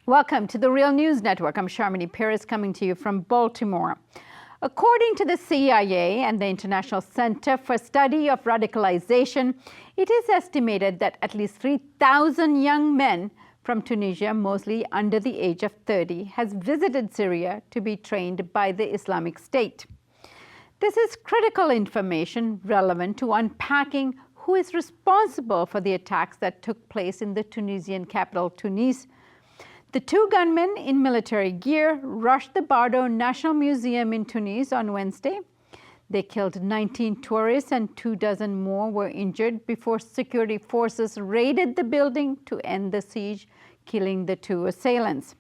Welcome to the Real News Network. I'm Sharmini Paris coming to you from Baltimore. According to the CIA and the International Center for Study of Radicalization, it is estimated that at least 3,000 young men from Tunisia, mostly under the age of 30, has visited Syria to be trained by the Islamic State. This is critical information relevant to unpacking who is responsible for the attacks that took place in the Tunisian capital, Tunis. The two gunmen in military gear rushed the Bardo National Museum in Tunis on Wednesday. They killed 19 tourists and 24 more were injured before security forces raided the building to end the siege, killing the two assailants.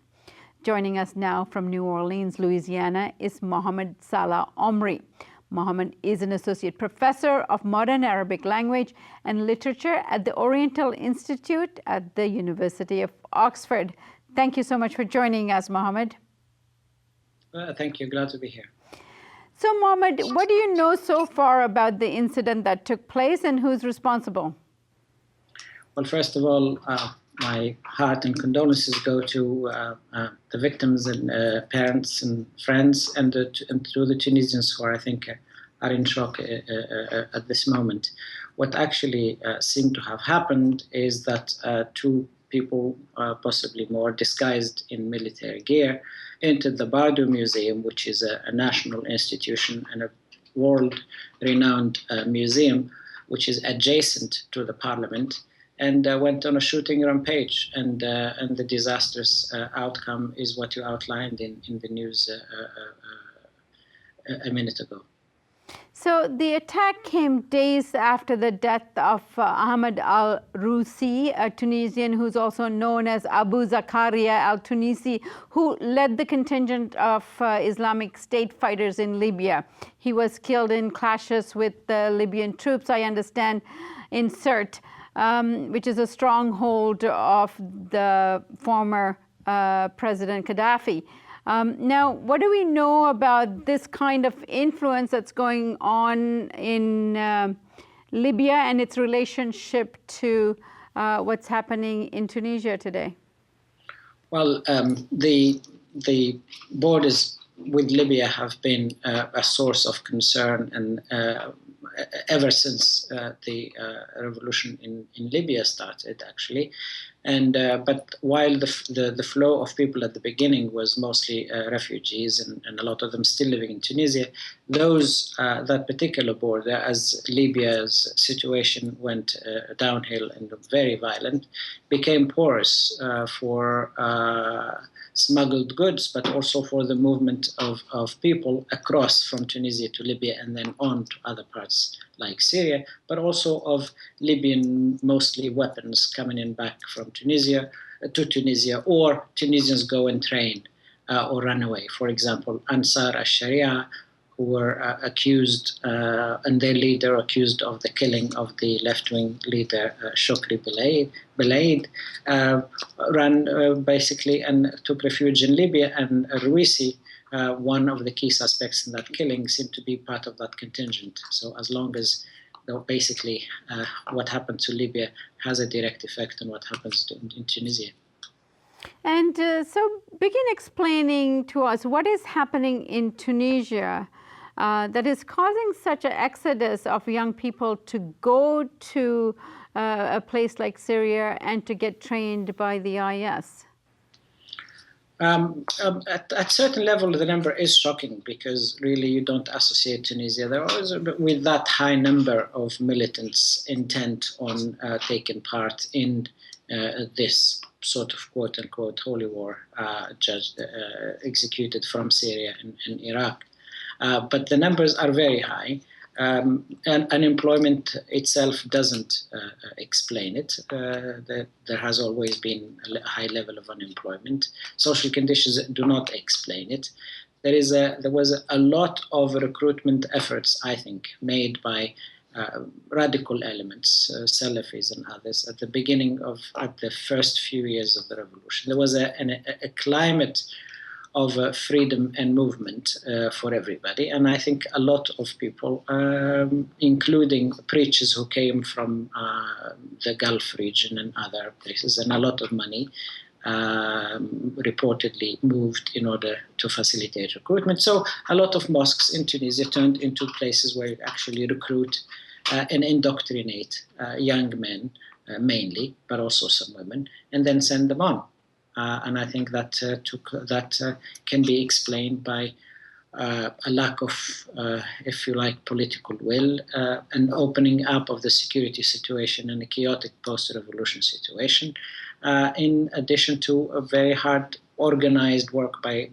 Joining us now from New Orleans, Louisiana, is Mohamed-Salah Omri. Mohamed is an associate professor of modern Arabic language and literature at the Oriental Institute at the University of Oxford. Thank you so much for joining us, Mohamed. Thank you. Glad to be here. So, Mohamed, what do you know so far about the incident that took place and who's responsible? Well, first of all, my heart and condolences go to the victims and parents and friends and to the Tunisians who I think are in shock at this moment. What actually seemed to have happened is that two people, possibly more, disguised in military gear, entered the Bardo Museum, which is a national institution and a world-renowned museum, which is adjacent to the parliament, and went on a shooting rampage. And the disastrous outcome is what you outlined in the news a minute ago. So the attack came days after the death of Ahmed al-Rusi, a Tunisian who's also known as Abu Zakaria al-Tunisi, who led the contingent of Islamic State fighters in Libya. He was killed in clashes with the Libyan troops, I understand, in Sirte, which is a stronghold of the former President Gaddafi. Now, what do we know about this kind of influence that's going on in Libya and its relationship to what's happening in Tunisia today? Well, the borders with Libya have been a source of concern, and ever since the revolution in Libya started, actually. And but while the flow of people at the beginning was mostly refugees and a lot of them still living in Tunisia, that particular border, as Libya's situation went downhill and very violent, became porous for smuggled goods, but also for the movement of people across from Tunisia to Libya and then on to other parts like Syria, but also of Libyan, mostly weapons coming in back from Tunisia to Tunisia, or Tunisians go and train or run away. For example, Ansar al-Sharia, who were accused, and their leader accused of the killing of the left-wing leader Shukri Belaid, ran basically and took refuge in Libya, and Ruisi, one of the key suspects in that killing, seemed to be part of that contingent. So as long as basically what happened to Libya has a direct effect on what happens in Tunisia. And so begin explaining to us what is happening in Tunisia that is causing such an exodus of young people to go to a place like Syria and to get trained by the IS? At certain level, the number is shocking because really you don't associate Tunisia with that high number of militants intent on taking part in this sort of quote-unquote holy war executed from Syria and Iraq. But the numbers are very high. And unemployment itself doesn't explain it. There has always been a high level of unemployment. Social conditions do not explain it. There was a lot of recruitment efforts, I think, made by radical elements, Salafis and others, at the first few years of the revolution. There was a climate of freedom and movement for everybody. And I think a lot of people, including preachers who came from the Gulf region and other places, and a lot of money, reportedly moved in order to facilitate recruitment. So a lot of mosques in Tunisia turned into places where you actually recruit and indoctrinate young men, mainly, but also some women, and then send them on. And I think that can be explained by a lack of, if you like, political will, and opening up of the security situation in a chaotic post-revolution situation, in addition to a very hard organized work by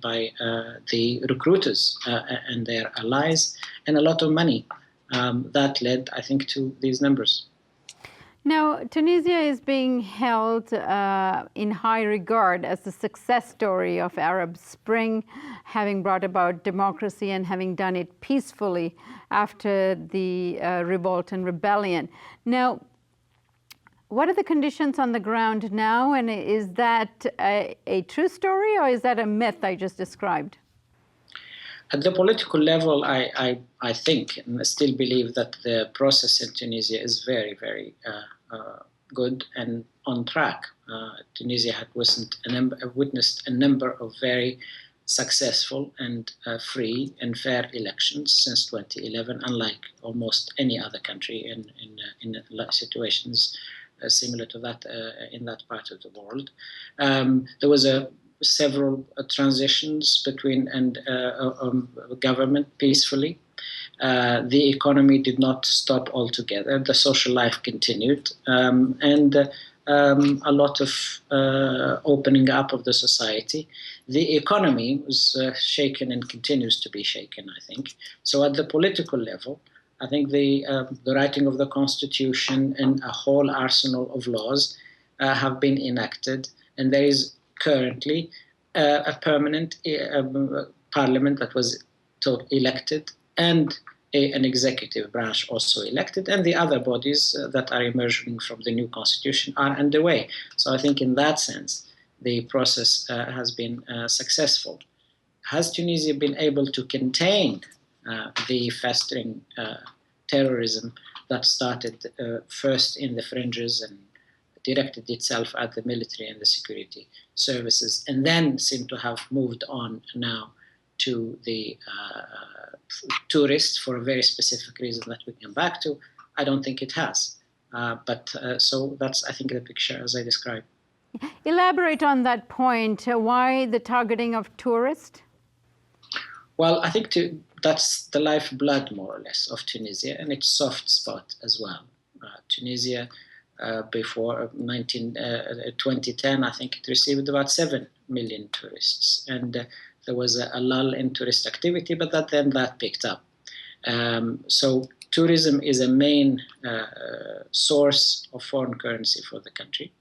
the recruiters and their allies, and a lot of money that led, I think, to these numbers. Now, Tunisia is being held in high regard as the success story of Arab Spring, having brought about democracy and having done it peacefully after the revolt and rebellion. Now, what are the conditions on the ground now, and is that a true story, or is that a myth I just described? At the political level, I think and I still believe that the process in Tunisia is very, very good and on track. Tunisia had witnessed a number of very successful and free and fair elections since 2011, unlike almost any other country in situations similar to that in that part of the world. There was several transitions between government peacefully. The economy did not stop altogether. The social life continued, and a lot of opening up of the society. The economy was shaken and continues to be shaken, I think. So at the political level, I think the writing of the constitution and a whole arsenal of laws have been enacted, and there is currently a permanent parliament that was elected, and an executive branch also elected, and the other bodies that are emerging from the new constitution are underway. So I think in that sense, the process has been successful. Has Tunisia been able to contain the festering terrorism that started first in the fringes and directed itself at the military and the security services, and then seemed to have moved on now to the tourists for a very specific reason that we come back to? I don't think it has. So that's, I think, the picture as I described. Elaborate on that point. Why the targeting of tourists? Well, I think that's the lifeblood, more or less, of Tunisia, and its soft spot as well. Tunisia, before 2010, I think it received about 7 million tourists. And there was a lull in tourist activity, but that picked up. So tourism is a main source of foreign currency for the country.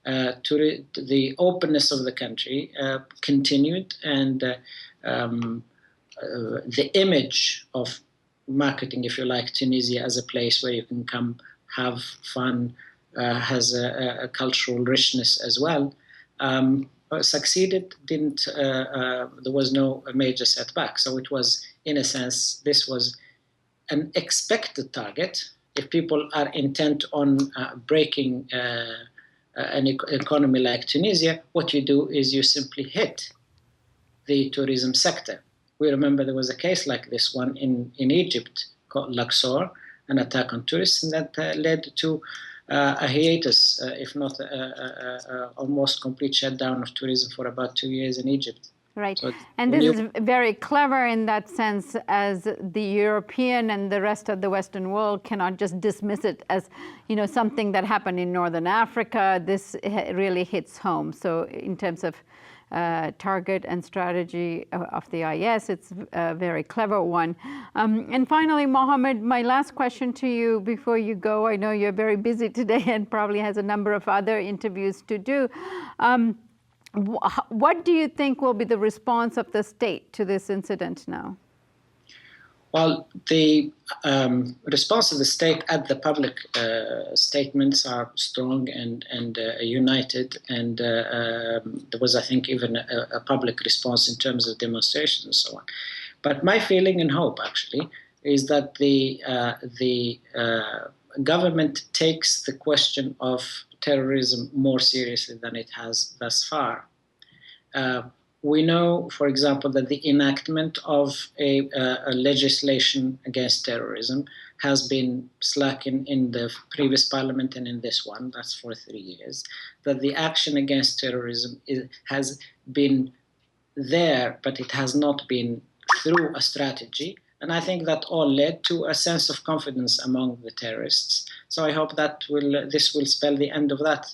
The openness of the country continued, and the image of marketing, if you like, Tunisia as a place where you can come, have fun, has a cultural richness as well, succeeded. There was no major setback. So it was, in a sense, this was an expected target. If people are intent on breaking an economy like Tunisia, what you do is you simply hit the tourism sector. We remember there was a case like this one in Egypt called Luxor, an attack on tourists, and that led to a hiatus, if not almost complete shutdown of tourism for about 2 years in Egypt. Right. So and this is very clever in that sense, as the European and the rest of the Western world cannot just dismiss it as, something that happened in Northern Africa. This really hits home. So in terms of target and strategy of the IS, it's a very clever one. And finally, Mohamed, my last question to you before you go. I know you're very busy today and probably has a number of other interviews to do. What do you think will be the response of the state to this incident now? Well, the response of the state at the public statements are strong and united, and there was, I think, even a public response in terms of demonstrations and so on. But my feeling and hope, actually, is that the government takes the question of terrorism more seriously than it has thus far. We know, for example, that the enactment of a legislation against terrorism has been slacking in the previous parliament and in this one, that's for 3 years, that the action against terrorism has been there, but it has not been through a strategy. And I think that all led to a sense of confidence among the terrorists. So I hope that this will spell the end of that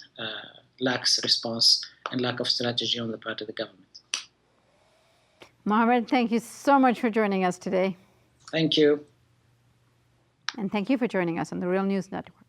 lax response and lack of strategy on the part of the government. Mohamed, thank you so much for joining us today. Thank you. And thank you for joining us on the Real News Network.